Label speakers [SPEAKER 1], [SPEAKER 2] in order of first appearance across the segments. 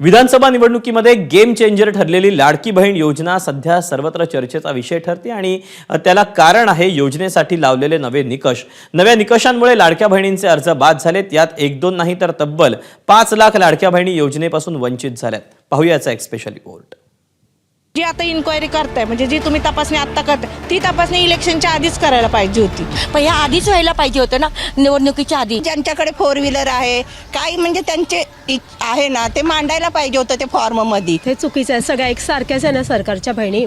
[SPEAKER 1] विधानसभा निवडणुकीमध्ये game changer ठरलेली लाडकी बहीण योजना सध्या सर्वत्र चर्चेचा विषय ठरते आणि त्याला कारण आहे योजनेसाठी लावलेले नवे निकष। नव्या निकषांमुळे लाडक्या बहिणींचे अर्ज बाद झालेत। यात 1-2 नाही तर तब्बल 5 लाख लाडक्या बहिणी योजनेपासून वंचित झाल्यात। पाहूया याचा एक स्पेशल रिपोर्ट।
[SPEAKER 2] जी आता इन्क्वायरी करताय म्हणजे जी तुम्ही तपासणी आता करताय ती तपासणी इलेक्शनच्या आधीच करायला पाहिजे होती।
[SPEAKER 3] पण या आधीच व्हायला पाहिजे होतं ना, निवडणुकीच्या आधी।
[SPEAKER 2] ज्यांच्याकडे 4 व्हीलर आहे काही म्हणजे त्यांचे आहे ना ते मांडायला पाहिजे होतं ते फॉर्म मध्ये।
[SPEAKER 4] हे चुकीचं आहे। सगळ्या एकसारख्याच आहे ना सरकारच्या बहिणी,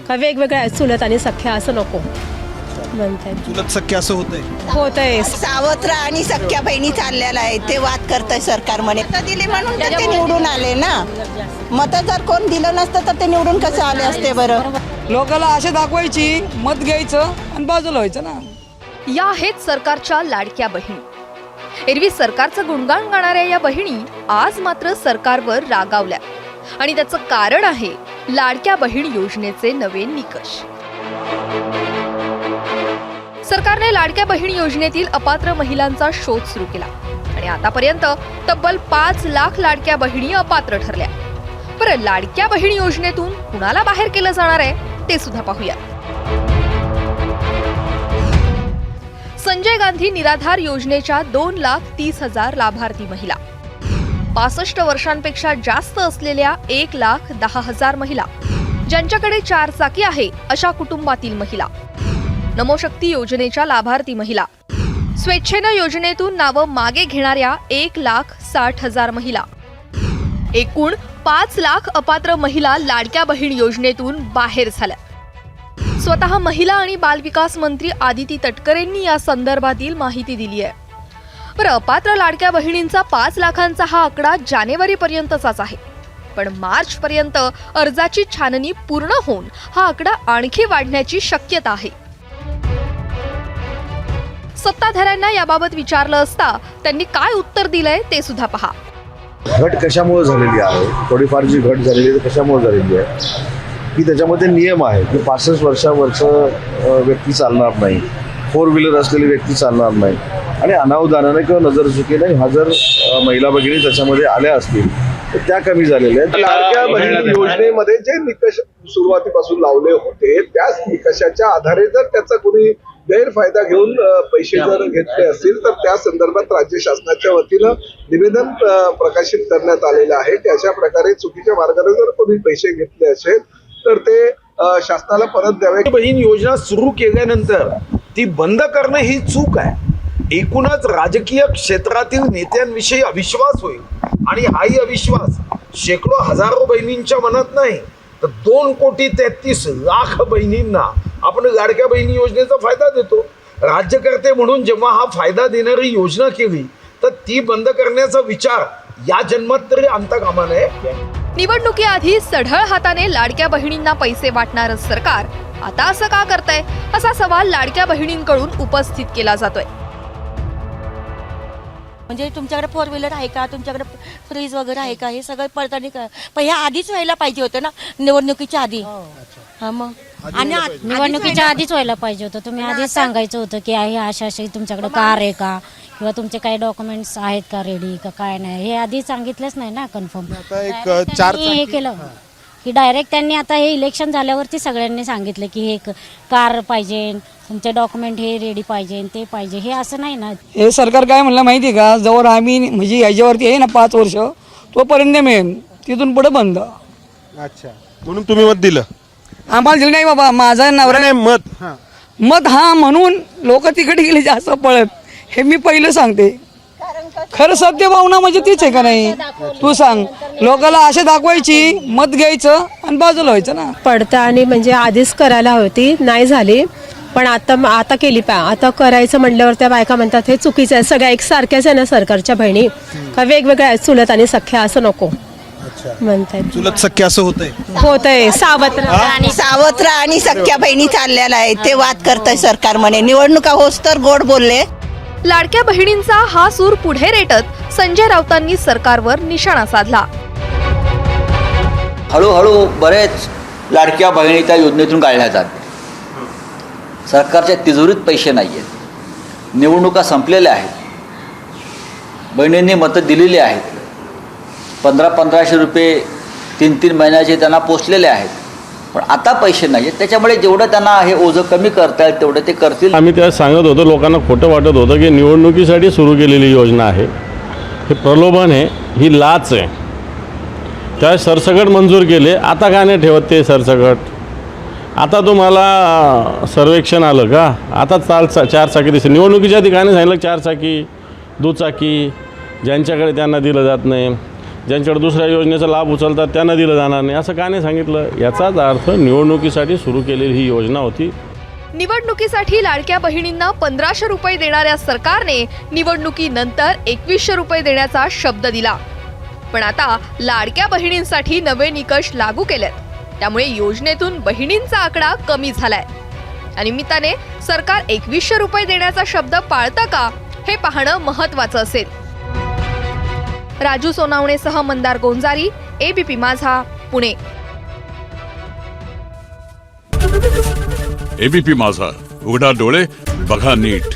[SPEAKER 4] का वेगवेगळ्या आहेत चुलत आणि सख्या असं नको म्हणतात।
[SPEAKER 5] चुलत सख्या असं
[SPEAKER 4] होतंय
[SPEAKER 2] सावत्र आणि सख्या बहिणी चाललेला आहे ते वाद करताय सरकार म्हणे। मतं दिली म्हणून तर ते निवडून आले ना, मतं जर कोण दिलं नसतं तर ते निवडून कसं आले असते बरं।
[SPEAKER 6] लोकांना आशा दाखवायची, मत घ्यायचं आणि बाजूला व्हायचं ना।
[SPEAKER 7] या आहेत सरकारच्या लाडक्या बहिणी। एरवी सरकारचं गुणगान गाणाऱ्या या बहिणी आज मात्र सरकारवर रागावल्या आणि त्याचं कारण आहे लाडक्या बहीण योजनेचे नवे निकष। सरकारने लाडक्या बहीण योजनेतील अपात्र महिलांचा शोध सुरू केला आणि आतापर्यंत तब्बल 5 लाख लाडक्या बहिणी अपात्र ठरल्या। बरं, लाडक्या बहीण योजनेतून कुणाला बाहेर केलं जाणार आहे ते सुद्धा पाहूया। संजय गांधी निराधार योजनेच्या 2,30,000 लाभार्थी महिला, 65 वर्षांपेक्षा जास्त असलेल्या 1,10,000 महिला, ज्यांच्याकडे 4 चाकी आहे अशा कुटुंबातील महिला, नमोशक्ती योजनेच्या लाभार्थी महिला, स्वेच्छेनं योजनेतून नावं मागे घेणाऱ्या 1,60,000 महिला, एकूण 5 लाख अपात्र महिला लाडक्या बहीण योजनेतून बाहेर झाल्या। स्वतः महिला आणि बालविकास मंत्री आदिती तटकरेंनी या संदर्भातील माहिती दिली आहे। बरं, अपात्र लाडक्या बहिणींचा 5 लाखांचा हा आकडा जानेवारीपर्यंतचाच आहे, पण मार्चपर्यंत अर्जाची छाननी पूर्ण होऊन हा आकडा आणखी वाढण्याची शक्यता आहे। सत्ताधाऱ्यांना याबाबत विचारलं असता त्यांनी काय उत्तर दिलंय ते सुद्धा पहा।
[SPEAKER 8] घट कशामुळे झालेली आहे, थोडीफार जी घट झालेली आहे कशामुळे झालेली आहे की त्याच्यामध्ये नियम आहे की 65 वर्षावरचं व्यक्ती चालणार नाही, 4 व्हीलर असलेली व्यक्ती चालणार नाही आणि अनावधानाने किंवा नजरचुकीने हा जर महिला भगिनी त्याच्यामध्ये आल्या असतील तर त्या कमी झालेल्या आहेत।
[SPEAKER 9] लाडक्या बहीण योजनेमध्ये जे निकष सुरुवातीपासून लावले होते त्याच निकषाच्या आधारे जर त्याचा कोणी गैरफायदा घेऊन पैसे जर घेतले असतील तर त्या संदर्भात राज्य शासनाच्या वतीनं निवेदन प्रकाशित करण्यात आलेलं आहे की अशा प्रकारे चुकीच्या मार्गाने जर कोणी पैसे घेतले असेल तर ते शासनाला परत द्यावे।
[SPEAKER 5] बहीण योजना सुरू केल्यानंतर ती बंद करणं ही चूक आहे। एकूणच राजकीय क्षेत्रातील नेत्यांविषयी अविश्वास होईल आणि हाही अविश्वास शेकडो हजारो बहिणींच्या मनात नाही तर 2,33,00,000 बहिणींना आपण लाडक्या बहिणी योजनेचा फायदा देतो। राज्यकर्ते म्हणून जेव्हा हा फायदा देणारी योजना केली तर ती बंद करण्याचा विचार या जन्मात तरी आणता कामा नये।
[SPEAKER 7] निवडणुकीआधी सढळ हाताने लाडक्या बहिणींना पैसे वाटणारं सरकार आता असं का करतंय असा सवाल लाडक्या बहिणींकडून उपस्थित केला जातोय।
[SPEAKER 3] म्हणजे तुमच्याकडे 4 व्हीलर आहे का, तुमच्याकडे फ्रीज वगैरे आहे का, हे सगळं पडताळणी का। पण ह्या आधीच व्हायला पाहिजे होतं ना, निवडणुकीच्या आधी। हा मग
[SPEAKER 10] आणि निवडणुकीच्या आधीच व्हायला पाहिजे होतं। तुम्ही आधीच सांगायचं होतं की आहे अशा तुमच्याकडे कार आहे का किंवा तुमचे काही डॉक्युमेंट्स आहेत का रेडी का काय नाही, हे आधी सांगितलंच नाही ना कन्फर्म। हे केलं की डायरेक्ट त्यांनी आता हे इलेक्शन झाल्यावरती सगळ्यांनी सांगितलं की हे कार पाहिजे, तुमचे डॉक्युमेंट हे रेडी पाहिजे, ते पाहिजे, हे असं नाही ना।
[SPEAKER 6] हे सरकार काय म्हणलं माहिती आहे का, जवळ आम्ही म्हणजे याच्यावरती आहे ना 5 वर्ष तोपर्यंत मिळेल, तिथून पुढे बंद।
[SPEAKER 5] अच्छा, म्हणून तुम्ही मत दिलं?
[SPEAKER 6] आम्हाला दिलं नाही बाबा, माझा नवरा
[SPEAKER 5] नाही मत
[SPEAKER 6] हा म्हणून लोक तिकडे गेले जास्त पळत, हे मी पहिलं सांगते। खरं सत्य भावना म्हणजे तीच आहे का नाही, तू सांग। लोकांना आशा दाखवायची, मत घ्यायचं आणि बाजूला व्हायचं ना।
[SPEAKER 4] पडताळणी म्हणजे आधीच करायला होती, नाही झाली, पण आता केली आता करायचं म्हटल्यावर त्या बायका म्हणतात हे चुकीचं आहे। सगळ्या एकसारख्याच आहे ना सरकारच्या बहिणी, का वेगवेगळ्या आहेत चुलत आणि सख्या असं नको म्हणतात।
[SPEAKER 5] चुलत सख्या असं
[SPEAKER 4] होतंय
[SPEAKER 2] सावत्र आणि सख्या बहिणी चाललेला आहे ते वाद करताय सरकार म्हणे। निवडणुका होस तर गोड बोलले।
[SPEAKER 7] लाडक्या बहिणींचा हा सूर पुढे रेटत संजय राऊतांनी सरकारवर निशाणा साधला।
[SPEAKER 11] हळूहळू बरेच लाडक्या बहिणी त्या योजनेतून काढल्या जातात। सरकारच्या तिजोरीत पैसे नाही आहेत, निवडणुका संपलेल्या आहेत, बहिणींनी मतं दिलेली आहेत, 1500 रुपये 3 महिन्याचे त्यांना पोचलेले आहेत, पण आता पैसे नाही आहेत. त्याच्यामुळे जेवढं त्यांना हे ओझं कमी करता येईल तेवढं ते करतील.
[SPEAKER 12] आम्ही त्यात सांगत होतो, लोकांना खोटं वाटत होतं की निवडणुकीसाठी सुरू केलेली योजना आहे, हे प्रलोभन आहे, ही लाच आहे. त्या सरसकट मंजूर केले, आता का नाही ठेवत ते सरसकट? आता तुम्हाला सर्वेक्षण आलं का? आता 4 चाकी दिसते. निवडणुकीच्या आधी काय नाही सांगितलं? 4 चाकी, दुचाकी ज्यांच्याकडे त्यांना दिलं जात नाही, ज्यांच्याकडे दुसऱ्या योजनेचा लाभ उचलतात त्यांना दिलं जाणार नाही, असं का नाही सांगितलं? याचाच अर्थ निवडणुकीसाठी सुरू केलेली ही योजना होती.
[SPEAKER 7] निवडणुकीसाठी लाडक्या बहिणींना 1500 रुपये देणाऱ्या सरकारने निवडणुकीनंतर 2100 रुपये देण्याचा शब्द दिला. पण आता लाडक्या बहिणींसाठी नवे निकष लागू केलेत, त्यामुळे योजनेतून बहिणींचा आकडा कमी झालाय. या निमित्ताने सरकार 2100 रुपये देण्याचा शब्द पाळतं का हे पाहणं महत्त्वाचं असेल. राजू सोनावणेसह मंदार गोंजारी, ABP माझा, पुणे.
[SPEAKER 13] ABP माझा, उघडा डोळे बघा नीट.